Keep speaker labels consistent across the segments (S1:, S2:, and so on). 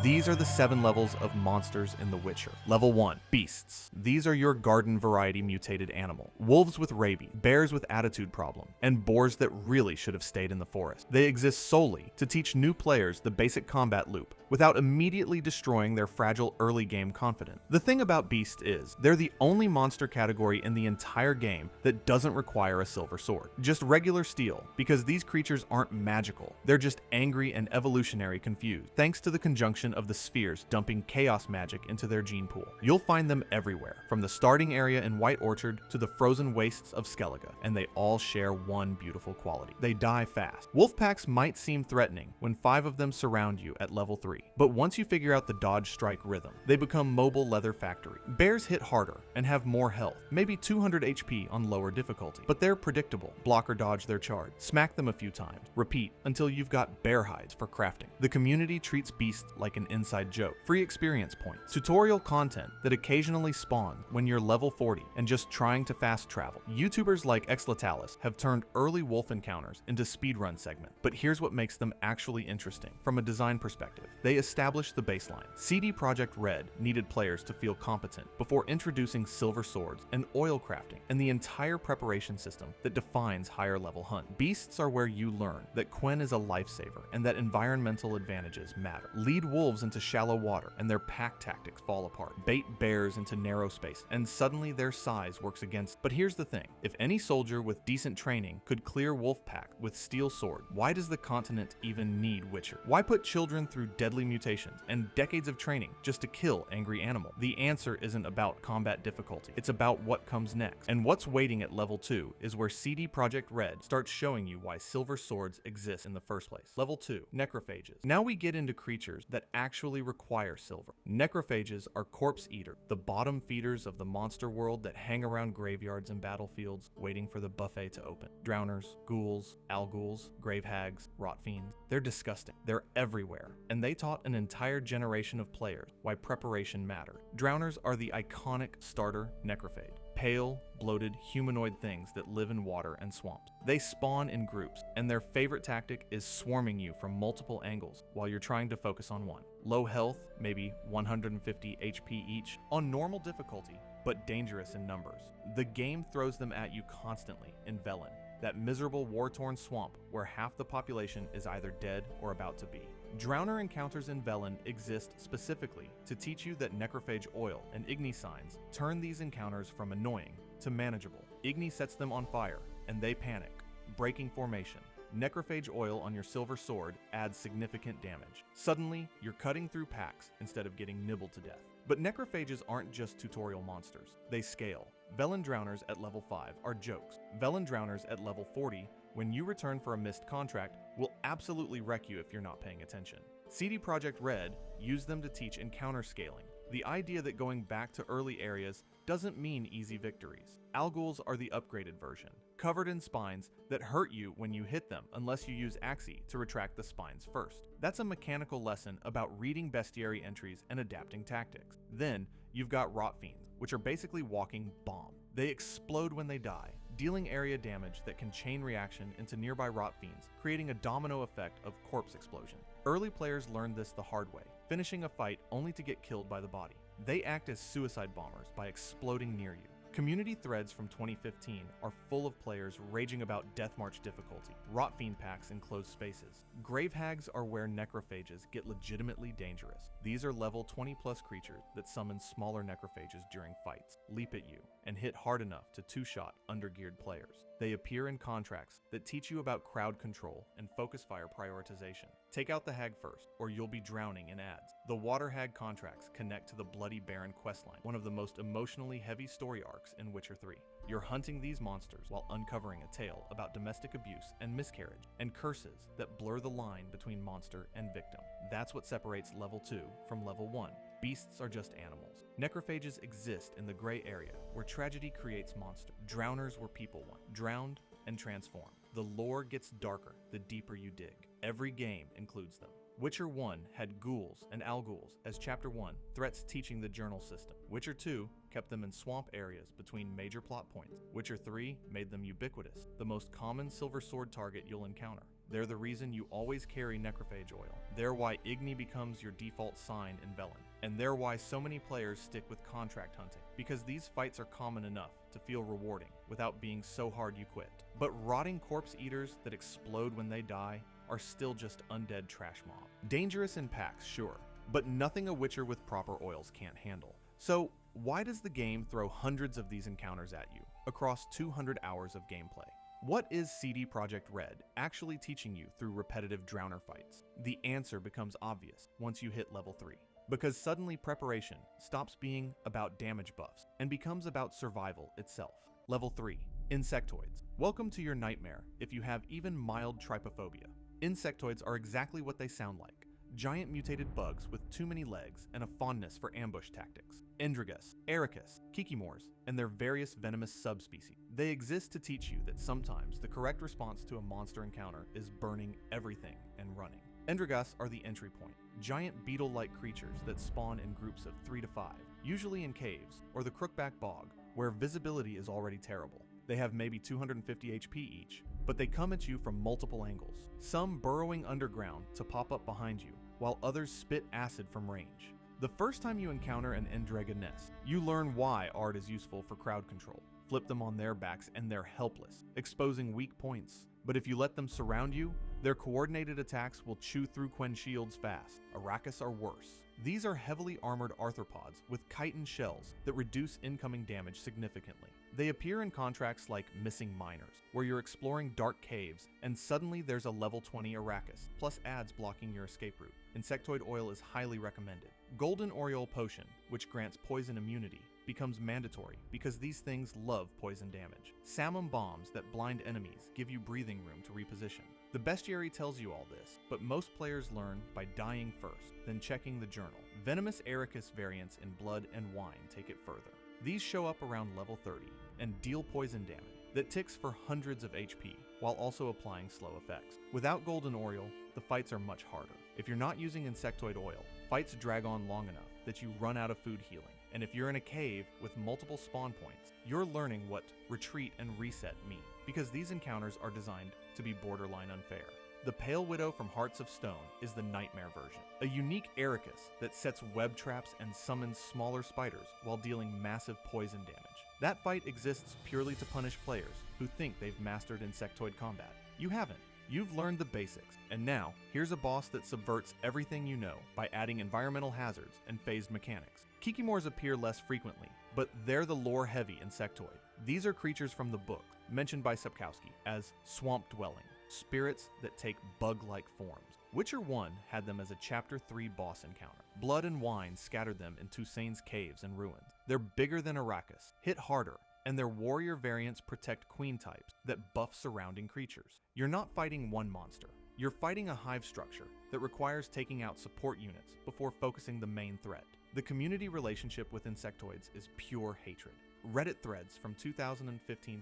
S1: These are the 7 levels of monsters in The Witcher. Level 1. Beasts. These are your garden variety mutated animal. Wolves with rabies, bears with attitude problem, and boars that really should have stayed in the forest. They exist solely to teach new players the basic combat loop without immediately destroying their fragile early game confidence. The thing about beasts is, they're the only monster category in the entire game that doesn't require a silver sword. Just regular steel, because these creatures aren't magical. They're just angry and evolutionary confused, thanks to the conjunction of the spheres dumping chaos magic into their gene pool. You'll find them everywhere, from the starting area in White Orchard to the frozen wastes of Skellige, and they all share one beautiful quality. They die fast. Wolf packs might seem threatening when 5 of them surround you at level 3, but once you figure out the dodge strike rhythm, they become mobile leather factory. Bears hit harder and have more health, maybe 200 HP on lower difficulty, but they're predictable. Block or dodge their charge. Smack them a few times. Repeat until you've got bear hides for crafting. The community treats beasts like an inside joke. Free experience points. Tutorial content that occasionally spawn when you're level 40 and just trying to fast travel. YouTubers like Exlatalis have turned early wolf encounters into speedrun segments, but here's what makes them actually interesting from a design perspective. They establish the baseline. CD Projekt Red needed players to feel competent before introducing silver swords and oil crafting and the entire preparation system that defines higher level hunt. Beasts are where you learn that Quen is a lifesaver and that environmental advantages matter. Lead wolves into shallow water and their pack tactics fall apart. Bait bears into narrow space and suddenly their size works against. But here's the thing, if any soldier with decent training could clear Wolfpack with steel sword, why does the continent even need Witcher? Why put children through deadly mutations and decades of training just to kill angry animal? The answer isn't about combat difficulty, it's about what comes next. And what's waiting at level 2 is where CD Projekt Red starts showing you why silver swords exist in the first place. Level 2. Necrophages. Now we get into creatures that actually require silver. Necrophages are corpse eaters, the bottom feeders of the monster world that hang around graveyards and battlefields waiting for the buffet to open. Drowners, ghouls, alguls, grave hags, rot fiends. They're disgusting. They're everywhere, and they taught an entire generation of players why preparation mattered. Drowners are the iconic starter necrophage. Pale, bloated, humanoid things that live in water and swamps. They spawn in groups, and their favorite tactic is swarming you from multiple angles while you're trying to focus on one. Low health, maybe 150 HP each, on normal difficulty, but dangerous in numbers. The game throws them at you constantly in Velen, that miserable war-torn swamp where half the population is either dead or about to be. Drowner encounters in Velen exist specifically to teach you that necrophage oil and Igni signs turn these encounters from annoying to manageable. Igni sets them on fire, and they panic, breaking formation. Necrophage oil on your silver sword adds significant damage. Suddenly, you're cutting through packs instead of getting nibbled to death. But necrophages aren't just tutorial monsters, they scale. Velen Drowners at level 5 are jokes. Velen Drowners at level 40, when you return for a missed contract, will absolutely wreck you if you're not paying attention. CD Projekt Red used them to teach encounter scaling, the idea that going back to early areas doesn't mean easy victories. Alguls are the upgraded version, covered in spines that hurt you when you hit them unless you use Axii to retract the spines first. That's a mechanical lesson about reading bestiary entries and adapting tactics. Then, you've got rot fiends, which are basically walking bomb. They explode when they die, dealing area damage that can chain reaction into nearby rot fiends, creating a domino effect of corpse explosion. Early players learned this the hard way, finishing a fight only to get killed by the body. They act as suicide bombers by exploding near you. Community threads from 2015 are full of players raging about Deathmarch difficulty, Rotfiend packs in closed spaces. Grave hags are where necrophages get legitimately dangerous. These are level 20 plus creatures that summon smaller necrophages during fights, leap at you, and hit hard enough to two-shot undergeared players. They appear in contracts that teach you about crowd control and focus fire prioritization. Take out the hag first, or you'll be drowning in ads. The Water Hag contracts connect to the Bloody Baron questline, one of the most emotionally heavy story arcs in Witcher 3. You're hunting these monsters while uncovering a tale about domestic abuse and miscarriage, and curses that blur the line between monster and victim. That's what separates level 2 from level 1. Beasts are just animals. Necrophages exist in the gray area where tragedy creates monsters. Drowners were people once, drowned and transformed. The lore gets darker the deeper you dig. Every game includes them. Witcher 1 had ghouls and alguls as Chapter 1, threats teaching the journal system. Witcher 2 kept them in swamp areas between major plot points. Witcher 3 made them ubiquitous, the most common silver sword target you'll encounter. They're the reason you always carry necrophage oil. They're why Igni becomes your default sign in Velen. And they're why so many players stick with contract hunting, because these fights are common enough to feel rewarding without being so hard you quit. But rotting corpse eaters that explode when they die are still just undead trash mob. Dangerous in packs, sure, but nothing a Witcher with proper oils can't handle. So why does the game throw hundreds of these encounters at you across 200 hours of gameplay? What is CD Projekt Red actually teaching you through repetitive Drowner fights? The answer becomes obvious once you hit level 3. Because suddenly preparation stops being about damage buffs and becomes about survival itself. Level 3. Insectoids. Welcome to your nightmare if you have even mild trypophobia. Insectoids are exactly what they sound like. Giant mutated bugs with too many legs and a fondness for ambush tactics. Endrigus, Ericus, Kikimors, and their various venomous subspecies. They exist to teach you that sometimes the correct response to a monster encounter is burning everything and running. Endrigas are the entry point, giant beetle-like creatures that spawn in groups of 3 to 5, usually in caves or the Crookback Bog, where visibility is already terrible. They have maybe 250 HP each, but they come at you from multiple angles, some burrowing underground to pop up behind you, while others spit acid from range. The first time you encounter an Endrega nest, you learn why art is useful for crowd control. Flip them on their backs and they're helpless, exposing weak points. But if you let them surround you, their coordinated attacks will chew through Quen shields fast. Arrakis are worse. These are heavily armored arthropods with chitin shells that reduce incoming damage significantly. They appear in contracts like Missing Miners, where you're exploring dark caves and suddenly there's a level 20 Arrakis, plus ads blocking your escape route. Insectoid oil is highly recommended. Golden Oriole Potion, which grants poison immunity, becomes mandatory because these things love poison damage. Samum bombs that blind enemies give you breathing room to reposition. The bestiary tells you all this, but most players learn by dying first, then checking the journal. Venomous Ericus variants in Blood and Wine take it further. These show up around level 30 and deal poison damage that ticks for hundreds of HP while also applying slow effects. Without Golden Oriole, the fights are much harder. If you're not using insectoid oil, fights drag on long enough that you run out of food healing. And if you're in a cave with multiple spawn points, you're learning what retreat and reset mean, because these encounters are designed to be borderline unfair. The Pale Widow from Hearts of Stone is the nightmare version, a unique Ericus that sets web traps and summons smaller spiders while dealing massive poison damage. That fight exists purely to punish players who think they've mastered insectoid combat. You haven't. You've learned the basics, and now here's a boss that subverts everything you know by adding environmental hazards and phased mechanics. Kikimors appear less frequently, but they're the lore-heavy insectoid. These are creatures from the book, mentioned by Sapkowski as swamp-dwelling, spirits that take bug-like forms. Witcher 1 had them as a Chapter 3 boss encounter. Blood and Wine scattered them in Toussaint's caves and ruins. They're bigger than Arrakis, hit harder, and their warrior variants protect queen types that buff surrounding creatures. You're not fighting one monster. You're fighting a hive structure that requires taking out support units before focusing the main threat. The community relationship with insectoids is pure hatred. Reddit threads from 2015-2025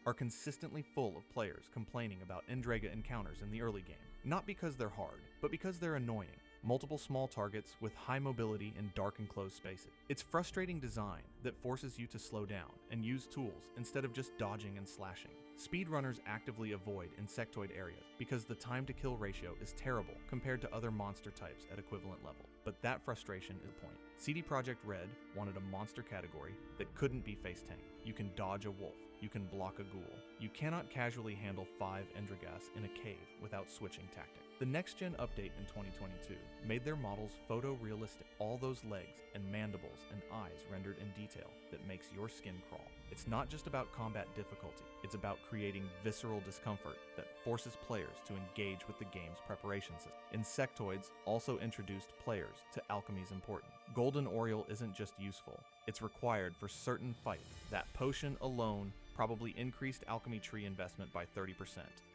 S1: are consistently full of players complaining about Endrega encounters in the early game, not because they're hard, but because they're annoying. Multiple small targets with high mobility in dark enclosed spaces. It's frustrating design that forces you to slow down and use tools instead of just dodging and slashing. Speedrunners actively avoid insectoid areas because the time to kill ratio is terrible compared to other monster types at equivalent level. But that frustration is the point. CD Projekt Red wanted a monster category that couldn't be face tank. You can dodge a wolf. You can block a ghoul. You cannot casually handle 5 Endrigas in a cave without switching tactic. The next-gen update in 2022 made their models photorealistic. All those legs and mandibles and eyes rendered in detail that makes your skin crawl. It's not just about combat difficulty. It's about creating visceral discomfort that forces players to engage with the game's preparation system. Insectoids also introduced players to alchemy's importance. Golden Oriole isn't just useful. It's required for certain fights. That potion alone probably increased alchemy tree investment by 30%,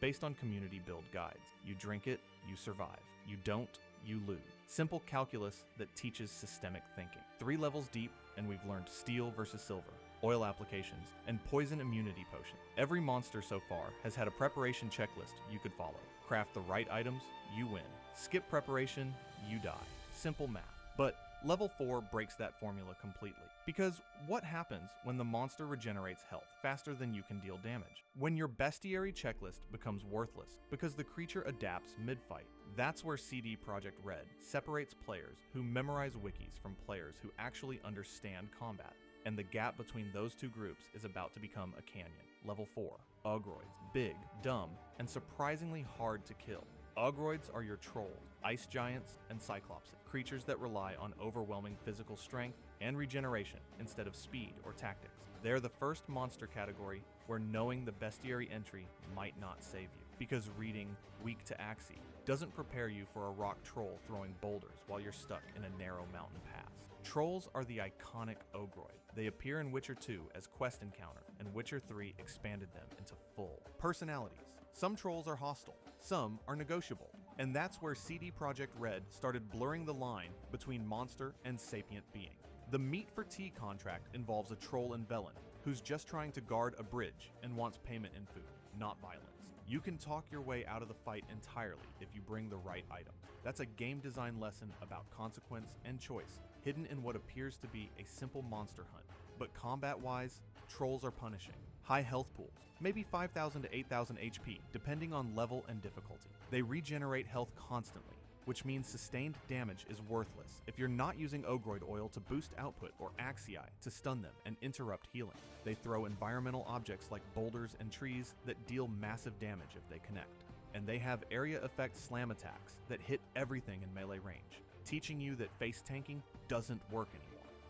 S1: based on community build guides. You drink it, you survive. You don't, you lose. Simple calculus that teaches systemic thinking. 3 levels deep, and we've learned steel versus silver, oil applications, and poison immunity potion. Every monster so far has had a preparation checklist you could follow. Craft the right items, you win. Skip preparation, you die. Simple math. But Level 4 breaks that formula completely. Because what happens when the monster regenerates health faster than you can deal damage? When your bestiary checklist becomes worthless because the creature adapts mid-fight. That's where CD Projekt Red separates players who memorize wikis from players who actually understand combat. And the gap between those two groups is about to become a canyon. Level 4. Ugroids. Big, dumb, and surprisingly hard to kill. Ugroids are your trolls, ice giants, and cyclopses, creatures that rely on overwhelming physical strength and regeneration instead of speed or tactics. They're the first monster category where knowing the bestiary entry might not save you, because reading Weak to Axii doesn't prepare you for a rock troll throwing boulders while you're stuck in a narrow mountain pass. Trolls are the iconic Ugroid. They appear in Witcher 2 as quest encounter, and Witcher 3 expanded them into full personalities. Some trolls are hostile, some are negotiable, and that's where CD Projekt Red started blurring the line between monster and sapient being. The Meat for Tea contract involves a troll in Velen who's just trying to guard a bridge and wants payment in food, not violence. You can talk your way out of the fight entirely if you bring the right item. That's a game design lesson about consequence and choice, hidden in what appears to be a simple monster hunt. But combat-wise, trolls are punishing. High health pools, maybe 5,000 to 8,000 HP, depending on level and difficulty. They regenerate health constantly, which means sustained damage is worthless if you're not using Ugroid oil to boost output or Axii to stun them and interrupt healing. They throw environmental objects like boulders and trees that deal massive damage if they connect. And they have area effect slam attacks that hit everything in melee range, teaching you that face tanking doesn't work anymore.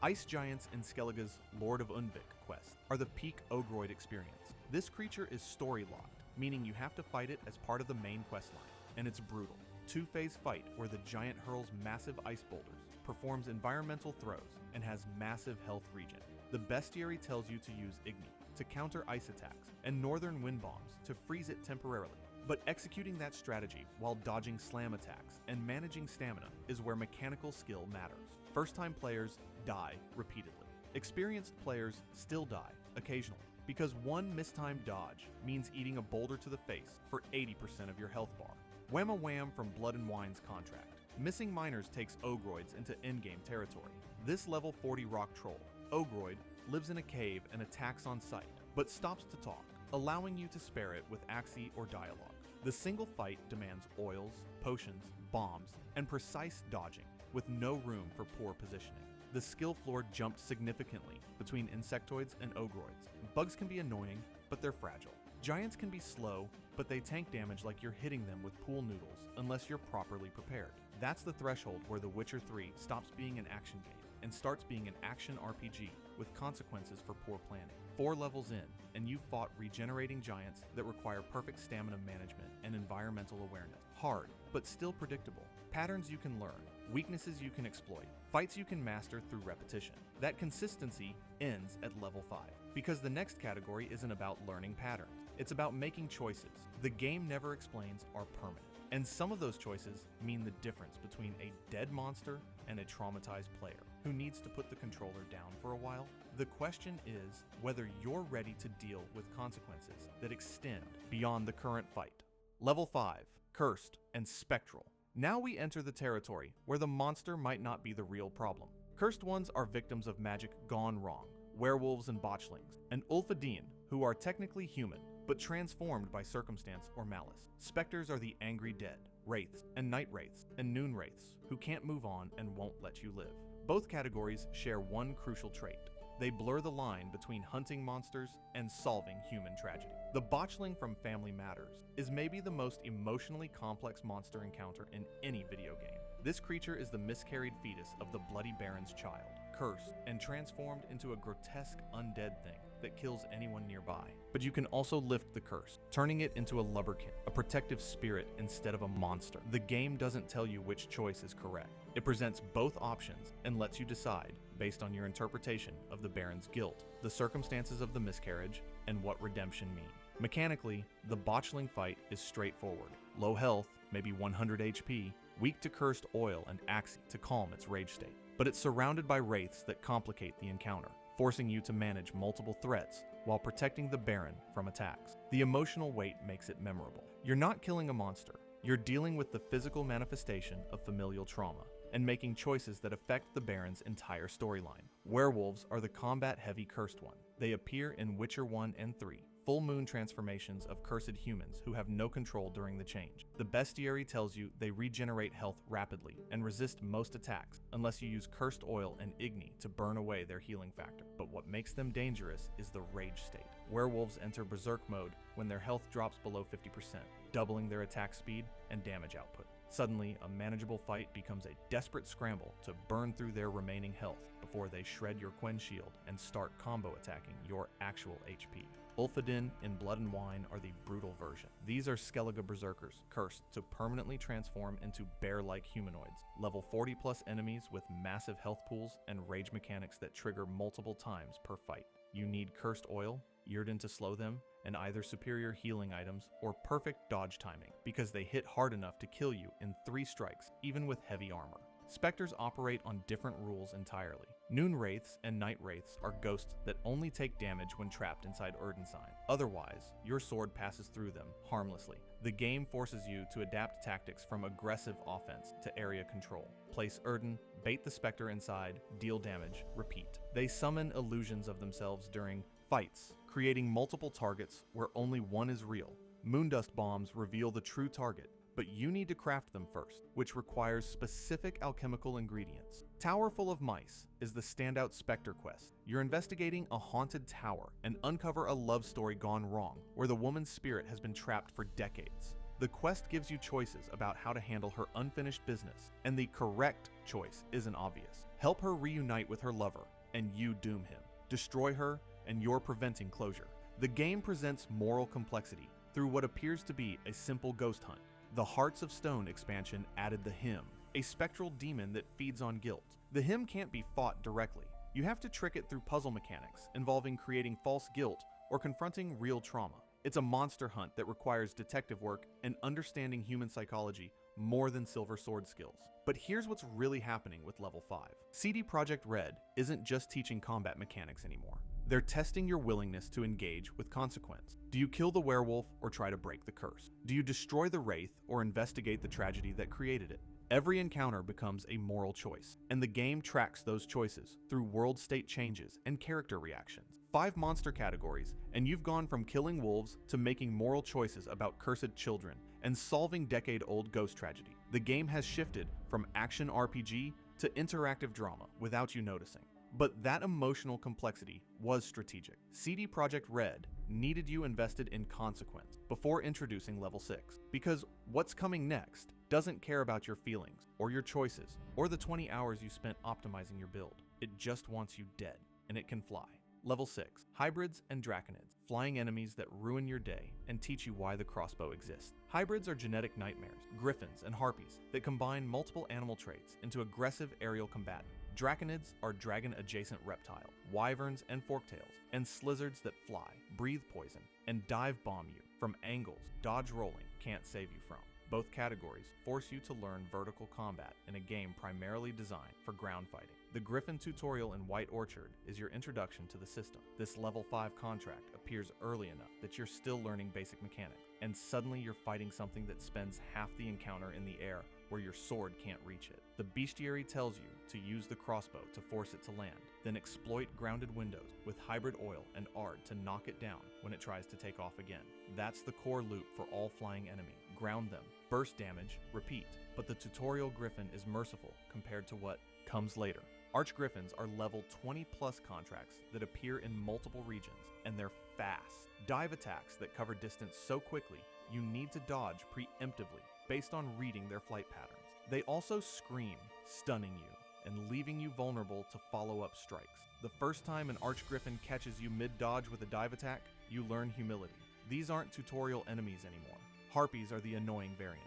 S1: Ice Giants in Skellige's Lord of Undvik quest are the peak Ugroid experience. This creature is story-locked, meaning you have to fight it as part of the main questline, and it's brutal. Two-phase fight where the giant hurls massive ice boulders, performs environmental throws, and has massive health regen. The bestiary tells you to use Igni to counter ice attacks and northern wind bombs to freeze it temporarily. But executing that strategy while dodging slam attacks and managing stamina is where mechanical skill matters. First-time players die repeatedly. Experienced players still die occasionally, because one mistimed dodge means eating a boulder to the face for 80% of your health bar. Whamma Wham from Blood and Wine's contract. Missing Miners takes Ugroids into endgame territory. This level 40 rock troll, Ugroid, lives in a cave and attacks on sight, but stops to talk, allowing you to spare it with Axii or dialogue. The single fight demands oils, potions, bombs, and precise dodging, with no room for poor positioning. The skill floor jumped significantly between insectoids and Ugroids. Bugs can be annoying, but they're fragile. Giants can be slow, but they tank damage like you're hitting them with pool noodles unless you're properly prepared. That's the threshold where The Witcher 3 stops being an action game and starts being an action RPG with consequences for poor planning. 4 levels in, and you've fought regenerating giants that require perfect stamina management and environmental awareness. Hard, but still predictable. Patterns you can learn, weaknesses you can exploit, fights you can master through repetition. That consistency ends at level 5, because the next category isn't about learning patterns. It's about making choices the game never explains are permanent. And some of those choices mean the difference between a dead monster and a traumatized player who needs to put the controller down for a while. The question is whether you're ready to deal with consequences that extend beyond the current fight. Level 5, Cursed and Spectral. Now we enter the territory where the monster might not be the real problem. Cursed ones are victims of magic gone wrong, werewolves and botchlings, and Ulfadine, who are technically human, but transformed by circumstance or malice. Specters are the angry dead, wraiths and night wraiths and noon wraiths who can't move on and won't let you live. Both categories share one crucial trait. They blur the line between hunting monsters and solving human tragedy. The botchling from Family Matters is maybe the most emotionally complex monster encounter in any video game. This creature is the miscarried fetus of the Bloody Baron's child, cursed and transformed into a grotesque undead thing that kills anyone nearby. But you can also lift the curse, turning it into a lubberkin, a protective spirit instead of a monster. The game doesn't tell you which choice is correct. It presents both options and lets you decide based on your interpretation of the Baron's guilt, the circumstances of the miscarriage, and what redemption means. Mechanically, the botchling fight is straightforward. Low health, maybe 100 HP, weak to cursed oil and Axii to calm its rage state. But it's surrounded by wraiths that complicate the encounter, forcing you to manage multiple threats while protecting the Baron from attacks. The emotional weight makes it memorable. You're not killing a monster. You're dealing with the physical manifestation of familial trauma, and making choices that affect the Baron's entire storyline. Werewolves are the combat-heavy cursed one. They appear in Witcher 1 and 3, full moon transformations of cursed humans who have no control during the change. The bestiary tells you they regenerate health rapidly and resist most attacks unless you use cursed oil and igni to burn away their healing factor. But what makes them dangerous is the rage state. Werewolves enter berserk mode when their health drops below 50%, doubling their attack speed and damage output. Suddenly, a manageable fight becomes a desperate scramble to burn through their remaining health before they shred your Quen shield and start combo attacking your actual HP. Ulfadin in Blood and Wine are the brutal version. These are Skellige berserkers, cursed to permanently transform into bear-like humanoids, level 40 plus enemies with massive health pools and rage mechanics that trigger multiple times per fight. You need cursed oil, Yrden to slow them, and either superior healing items or perfect dodge timing, because they hit hard enough to kill you in 3 strikes, even with heavy armor. Spectres operate on different rules entirely. Noon Wraiths and Night Wraiths are ghosts that only take damage when trapped inside Yrdensign. Otherwise, your sword passes through them harmlessly. The game forces you to adapt tactics from aggressive offense to area control. Place Yrden, bait the Spectre inside, deal damage, repeat. They summon illusions of themselves during fights, creating multiple targets where only one is real. Moondust bombs reveal the true target, but you need to craft them first, which requires specific alchemical ingredients. Tower Full of Mice is the standout Spectre quest. You're investigating a haunted tower and uncover a love story gone wrong, where the woman's spirit has been trapped for decades. The quest gives you choices about how to handle her unfinished business, and the correct choice isn't obvious. Help her reunite with her lover, and you doom him. Destroy her, and you're preventing closure. The game presents moral complexity through what appears to be a simple ghost hunt. The Hearts of Stone expansion added the Hymn, a spectral demon that feeds on guilt. The Hymn can't be fought directly. You have to trick it through puzzle mechanics involving creating false guilt or confronting real trauma. It's a monster hunt that requires detective work and understanding human psychology more than silver sword skills. But here's what's really happening with level 5. CD Projekt Red isn't just teaching combat mechanics anymore. They're testing your willingness to engage with consequence. Do you kill the werewolf or try to break the curse? Do you destroy the wraith or investigate the tragedy that created it? Every encounter becomes a moral choice, and the game tracks those choices through world state changes and character reactions. 5 monster categories, and you've gone from killing wolves to making moral choices about cursed children and solving decade-old ghost tragedy. The game has shifted from action RPG to interactive drama without you noticing. But that emotional complexity was strategic. CD Projekt Red needed you invested in consequence before introducing level 6, because what's coming next doesn't care about your feelings or your choices or the 20 hours you spent optimizing your build. It just wants you dead, and it can fly. Level 6, Hybrids and Draconids, flying enemies that ruin your day and teach you why the crossbow exists. Hybrids are genetic nightmares, griffins and harpies that combine multiple animal traits into aggressive aerial combatant. Draconids are dragon-adjacent reptile, wyverns and forktails, and slizzards that fly, breathe poison, and dive bomb you from angles dodge rolling can't save you from. Both categories force you to learn vertical combat in a game primarily designed for ground fighting. The Griffin tutorial in White Orchard is your introduction to the system. This level 5 contract appears early enough that you're still learning basic mechanics, and suddenly you're fighting something that spends half the encounter in the air where your sword can't reach it. The bestiary tells you to use the crossbow to force it to land, then exploit grounded windows with hybrid oil and Ard to knock it down when it tries to take off again. That's the core loop for all flying enemy. Ground them, burst damage, repeat. But the tutorial Griffin is merciful compared to what comes later. Archgriffins are level 20 plus contracts that appear in multiple regions, and they're fast. Dive attacks that cover distance so quickly, you need to dodge preemptively based on reading their flight patterns. They also scream, stunning you and leaving you vulnerable to follow-up strikes. The first time an Archgriffin catches you mid-dodge with a dive attack, you learn humility. These aren't tutorial enemies anymore. Harpies are the annoying variant.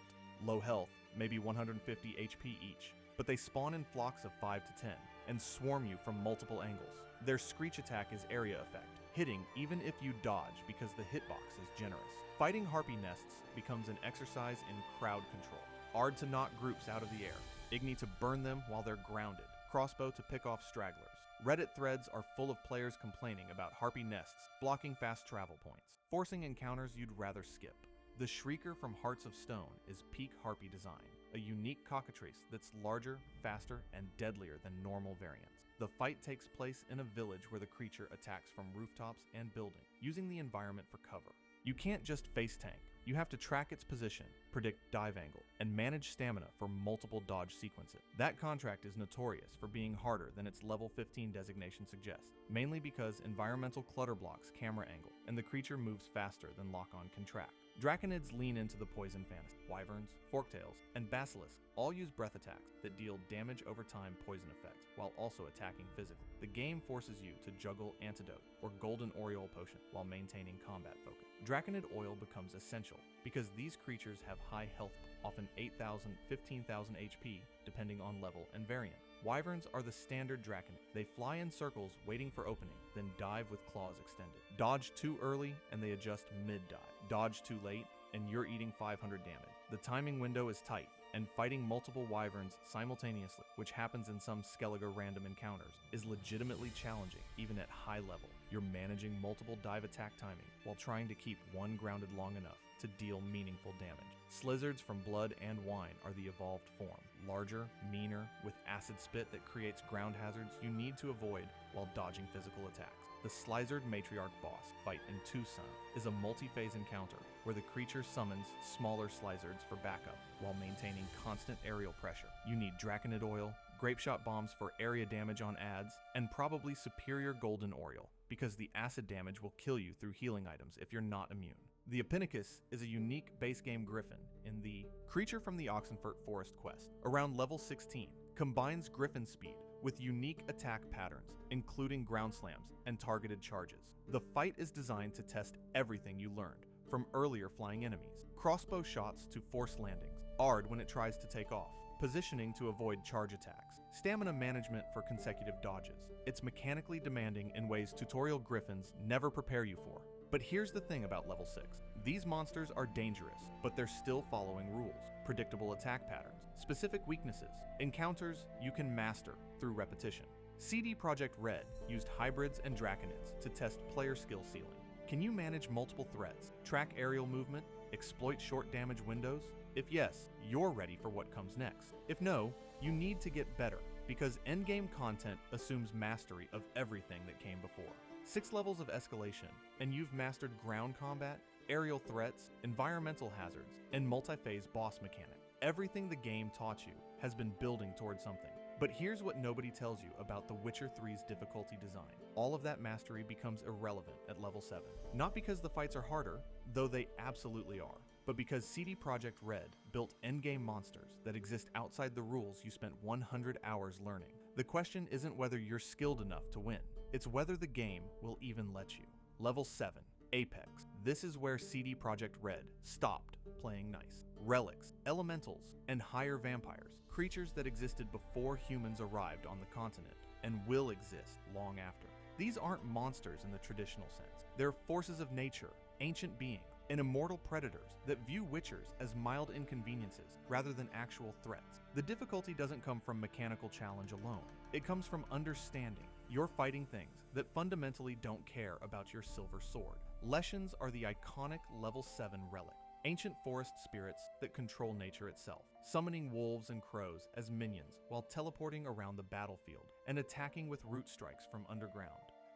S1: Low health, maybe 150 HP each, but they spawn in flocks of 5 to 10 and swarm you from multiple angles. Their screech attack is area effect, hitting even if you dodge because the hitbox is generous. Fighting harpy nests becomes an exercise in crowd control. Ard to knock groups out of the air, Igni to burn them while they're grounded, crossbow to pick off stragglers. Reddit threads are full of players complaining about harpy nests blocking fast travel points, forcing encounters you'd rather skip. The Shrieker from Hearts of Stone is peak harpy design. a unique cockatrice that's larger, faster, and deadlier than normal variants. The fight takes place in a village where the creature attacks from rooftops and buildings, using the environment for cover. You can't just face tank. You have to track its position, predict dive angle, and manage stamina for multiple dodge sequences. That contract is notorious for being harder than its level 15 designation suggests, mainly because environmental clutter blocks camera angle, and the creature moves faster than lock-on can track. Draconids lean into the poison fantasy. Wyverns, forktails, and basilisks all use breath attacks that deal damage over time poison effects while also attacking physically. The game forces you to juggle antidote or golden aureole potion while maintaining combat focus. Draconid oil becomes essential because these creatures have high health, often 8,000, 15,000 HP depending on level and variant. Wyverns are the standard Draconid. They fly in circles waiting for opening, then dive with claws extended. Dodge too early and they adjust mid-dive. Dodge too late and you're eating 500 damage. The timing window is tight, and fighting multiple wyverns simultaneously, which happens in some Skellige random encounters, is legitimately challenging even at high level. You're managing multiple dive attack timing while trying to keep one grounded long enough to deal meaningful damage. Slizzards from Blood and Wine are the evolved form, larger, meaner, with acid spit that creates ground hazards you need to avoid while dodging physical attacks. The Slizzard Matriarch boss fight in Tucson is a multi-phase encounter where the creature summons smaller Slizzards for backup while maintaining constant aerial pressure. You need Draconid oil, grape shot bombs for area damage on adds, and probably superior golden aureole, because the acid damage will kill you through healing items if you're not immune. The Epicnicus is a unique base game griffin in the Creature from the Oxenfurt Forest quest. Around level 16, combines griffin speed with unique attack patterns, including ground slams and targeted charges. The fight is designed to test everything you learned, from earlier flying enemies, crossbow shots to forced landings, ARD when it tries to take off, positioning to avoid charge attacks, stamina management for consecutive dodges. It's mechanically demanding in ways tutorial griffins never prepare you for. But here's the thing about level 6. These monsters are dangerous, but they're still following rules, predictable attack patterns, specific weaknesses, encounters you can master through repetition. CD Projekt Red used hybrids and draconids to test player skill ceiling. Can you manage multiple threats, track aerial movement, exploit short damage windows? If yes, you're ready for what comes next. If no, you need to get better, because endgame content assumes mastery of everything that came before. 6 levels of escalation, and you've mastered ground combat, aerial threats, environmental hazards, and multi-phase boss mechanic. Everything the game taught you has been building towards something. But here's what nobody tells you about The Witcher 3's difficulty design. All of that mastery becomes irrelevant at level 7. Not because the fights are harder, though they absolutely are, but because CD Projekt Red built endgame monsters that exist outside the rules you spent 100 hours learning. The question isn't whether you're skilled enough to win, it's whether the game will even let you. Level 7. Apex. This is where CD Projekt Red stopped playing nice. Relics, elementals, and higher vampires, creatures that existed before humans arrived on the continent and will exist long after. These aren't monsters in the traditional sense. They're forces of nature, ancient beings, and immortal predators that view witchers as mild inconveniences rather than actual threats. The difficulty doesn't come from mechanical challenge alone. It comes from understanding you're fighting things that fundamentally don't care about your silver sword. Leshens are the iconic level 7 relic, ancient forest spirits that control nature itself, summoning wolves and crows as minions while teleporting around the battlefield and attacking with root strikes from underground.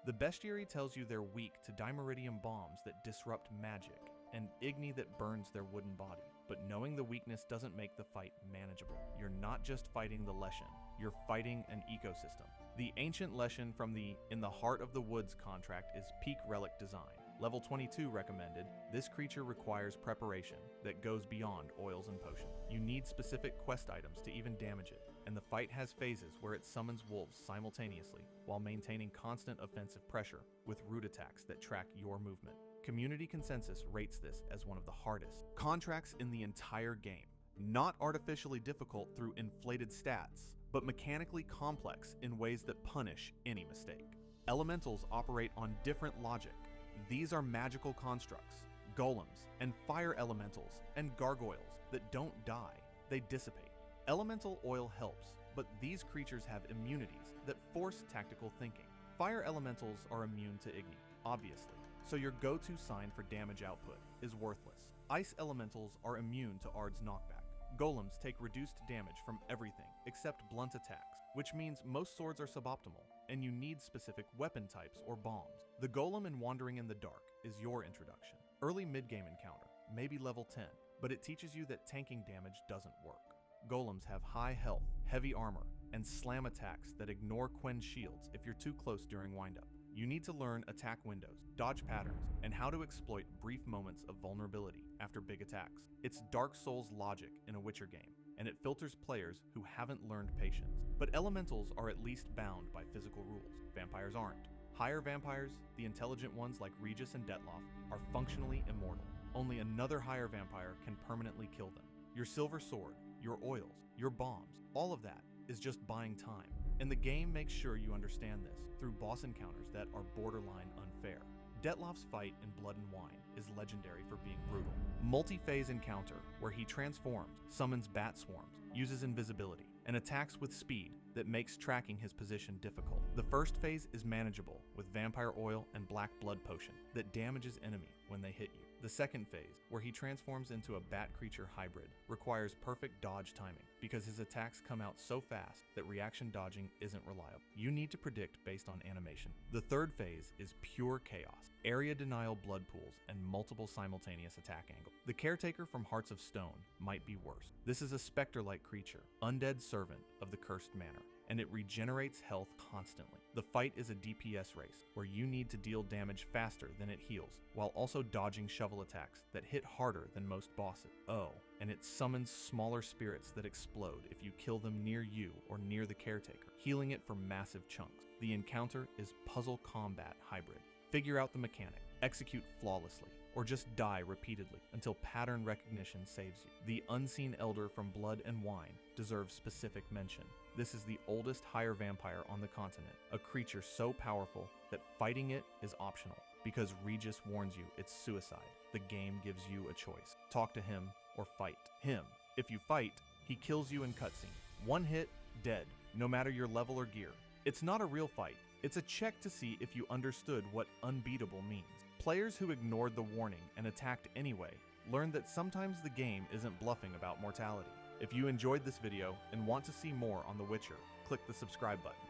S1: The bestiary tells you they're weak to dimeridium bombs that disrupt magic and igni that burns their wooden body. But knowing the weakness doesn't make the fight manageable. You're not just fighting the Leshen, you're fighting an ecosystem. The ancient Leshen from the In the Heart of the Woods contract is peak relic design. Level 22 recommended, this creature requires preparation that goes beyond oils and potions. You need specific quest items to even damage it, and the fight has phases where it summons wolves simultaneously while maintaining constant offensive pressure with root attacks that track your movement. Community consensus rates this as one of the hardest contracts in the entire game. Not artificially difficult through inflated stats, but mechanically complex in ways that punish any mistake. Elementals operate on different logic. These are magical constructs, golems, and fire elementals, and gargoyles that don't die, they dissipate. Elemental oil helps, but these creatures have immunities that force tactical thinking. Fire elementals are immune to igni, obviously, so your go-to sign for damage output is worthless. Ice elementals are immune to Ard's knockback, Golems take reduced damage from everything except blunt attacks, which means most swords are suboptimal, and you need specific weapon types or bombs. The Golem in Wandering in the Dark is your introduction. Early mid-game encounter, maybe level 10, but it teaches you that tanking damage doesn't work. Golems have high health, heavy armor, and slam attacks that ignore Quen's shields if you're too close during windup. You need to learn attack windows, dodge patterns, and how to exploit brief moments of vulnerability after big attacks. It's Dark Souls logic in a Witcher game, and it filters players who haven't learned patience. But elementals are at least bound by physical rules. Vampires aren't. Higher vampires, the intelligent ones like Regis and Detloff, are functionally immortal. Only another higher vampire can permanently kill them. Your silver sword, your oils, your bombs, all of that is just buying time. And the game makes sure you understand this through boss encounters that are borderline unfair. Detloff's fight in Blood and Wine is legendary for being brutal. Multi-phase encounter where he transforms, summons bat swarms, uses invisibility, and attacks with speed that makes tracking his position difficult. The first phase is manageable with vampire oil and black blood potion that damages enemy when they hit you. The second phase, where he transforms into a bat creature hybrid, requires perfect dodge timing because his attacks come out so fast that reaction dodging isn't reliable. You need to predict based on animation. The third phase is pure chaos, area denial blood pools, and multiple simultaneous attack angles. The Caretaker from Hearts of Stone might be worse. This is a specter-like creature, undead servant of the Cursed Manor, and it regenerates health constantly. The fight is a DPS race, where you need to deal damage faster than it heals, while also dodging shovel attacks that hit harder than most bosses. Oh, and it summons smaller spirits that explode if you kill them near you or near the Caretaker, healing it for massive chunks. The encounter is puzzle combat hybrid. Figure out the mechanic, execute flawlessly, or just die repeatedly until pattern recognition saves you. The Unseen Elder from Blood and Wine deserves specific mention. This is the oldest higher vampire on the continent, a creature so powerful that fighting it is optional. Because Regis warns you it's suicide, the game gives you a choice. Talk to him or fight him. If you fight, he kills you in cutscene. One hit, dead, no matter your level or gear. It's not a real fight. It's a check to see if you understood what unbeatable means. Players who ignored the warning and attacked anyway learned that sometimes the game isn't bluffing about mortality. If you enjoyed this video and want to see more on The Witcher, click the subscribe button.